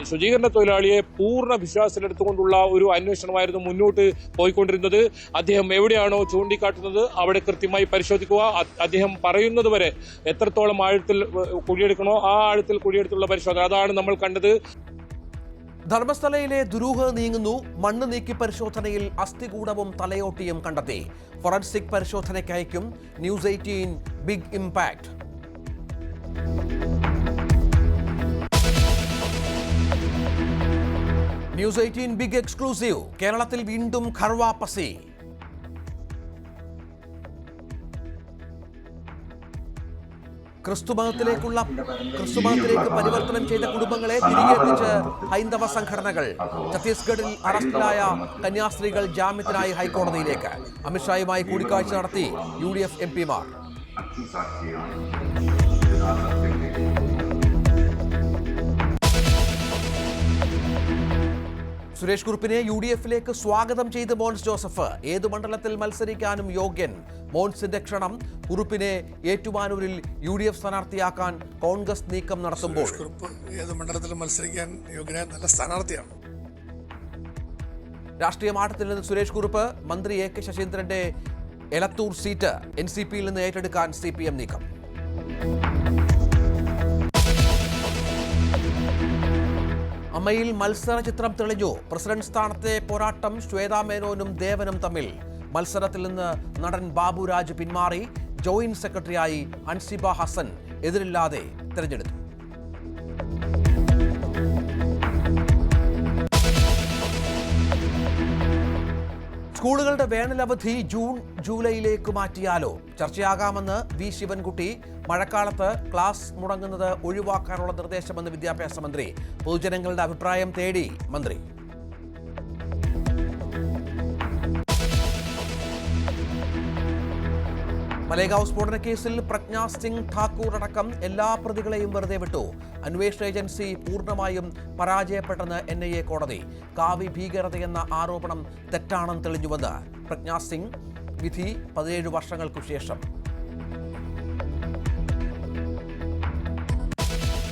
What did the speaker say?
ശുചീകരണ തൊഴിലാളിയെ പൂർണ്ണ വിശ്വാസത്തിലെടുത്തുകൊണ്ടുള്ള ഒരു അന്വേഷണമായിരുന്നു മുന്നോട്ട് പോയിക്കൊണ്ടിരുന്നത്. അദ്ദേഹം എവിടെയാണോ ചൂണ്ടിക്കാട്ടുന്നത് അവിടെ കൃത്യമായി പരിശോധിക്കുക. അദ്ദേഹം പറയുന്നത് വരെ എത്രത്തോളം ആഴത്തിൽ കുഴിയെടുക്കണോ ആ ആഴത്തിൽ കുഴിയെടുത്തുള്ള പരിശോധന, അതാണ് നമ്മൾ കണ്ടത്. ധർമ്മസ്ഥലയിലെ ദുരൂഹത നീങ്ങുന്നു. മണ്ണ് നീക്കി പരിശോധനയിൽ അസ്ഥികൂടവും തലയോട്ടിയും കണ്ടെത്തി. ഫോറൻസിക് പരിശോധനയ്ക്ക് അയക്കും. News 18 big impact. News 18 big exclusive. കേരളത്തിൽ വീണ്ടും ഖർവാ പസി. ക്രിസ്തുമതത്തിലേക്ക് പരിവർത്തനം ചെയ്ത കുടുംബങ്ങളെ തിരികെ എത്തിച്ച് ഹൈന്ദവ സംഘടനകൾ. ഛത്തീസ്ഗഡിൽ അറസ്റ്റിലായ കന്യാസ്ത്രീകൾ ജാമ്യത്തിനായി ഹൈക്കോടതിയിലേക്ക്. അമിത്ഷായുമായി കൂടിക്കാഴ്ച നടത്തി UDF MP മാർ. സുരേഷ് കുറുപ്പിനെ UDF-ലേക്ക് സ്വാഗതം ചെയ്ത് മോൻസ് ജോസഫ്. ഏതു മണ്ഡലത്തിൽ മത്സരിക്കാനും യോഗ്യൻ. മോൻസിന്റെ ക്ഷണം. കുറുപ്പിനെ ഏറ്റുമാനൂരിൽ UDF സ്ഥാനാർത്ഥിയാക്കാൻ കോൺഗ്രസ് നീക്കം നടത്തുമ്പോൾ ഏത് മണ്ഡലത്തിലും മത്സരിക്കാൻ യോഗ്യനായ നല്ല സ്ഥാനാർത്ഥിയാണ്. രാഷ്ട്രീയ മാറ്റത്തിൽ നിന്ന് സുരേഷ് കുറുപ്പ്. മന്ത്രി AK ശശീന്ദ്രന്റെ എലത്തൂർ സീറ്റ് NCP-യിൽ നിന്ന് ഏറ്റെടുക്കാൻ CPM നീക്കം. അമ്മയിൽ മത്സര ചിത്രം തെളിഞ്ഞു. പ്രസിഡന്റ് സ്ഥാനത്തെ പോരാട്ടം ശ്വേതാ മേനോനും ദേവനും തമ്മിൽ. മത്സരത്തിൽ നിന്ന് നടൻ ബാബുരാജ് പിന്മാറി. ജോയിന്റ് സെക്രട്ടറിയായി അൻസിബ ഹസൻ എതിരില്ലാതെ തെരഞ്ഞെടുത്തു. സ്കൂളുകളുടെ വേനലവധി ജൂൺ ജൂലൈയിലേക്ക് മാറ്റിയാലോ? ചർച്ചയാകാമെന്ന് V ശിവൻകുട്ടി. മഴക്കാലത്ത് ക്ലാസ് മുടങ്ങുന്നത് ഒഴിവാക്കാനുള്ള നിർദ്ദേശമെന്ന് വിദ്യാഭ്യാസ മന്ത്രി. പൊതുജനങ്ങളുടെ അഭിപ്രായം തേടി മന്ത്രി. മലേഗാവ് സ്ഫോടന കേസിൽ പ്രജ്ഞാ സിംഗ് ഠാക്കൂർ അടക്കം എല്ലാ പ്രതികളെയും വെറുതെ വിട്ടു. അന്വേഷണ ഏജൻസി പൂർണ്ണമായും പരാജയപ്പെട്ടെന്ന് NIA കോടതി. കാവി ഭീകരതയെന്ന ആരോപണം തെറ്റാണെന്ന് തെളിഞ്ഞുവെന്ന് പ്രജ്ഞാ സിംഗ്. വിധി 17 വർഷങ്ങൾക്കു ശേഷം.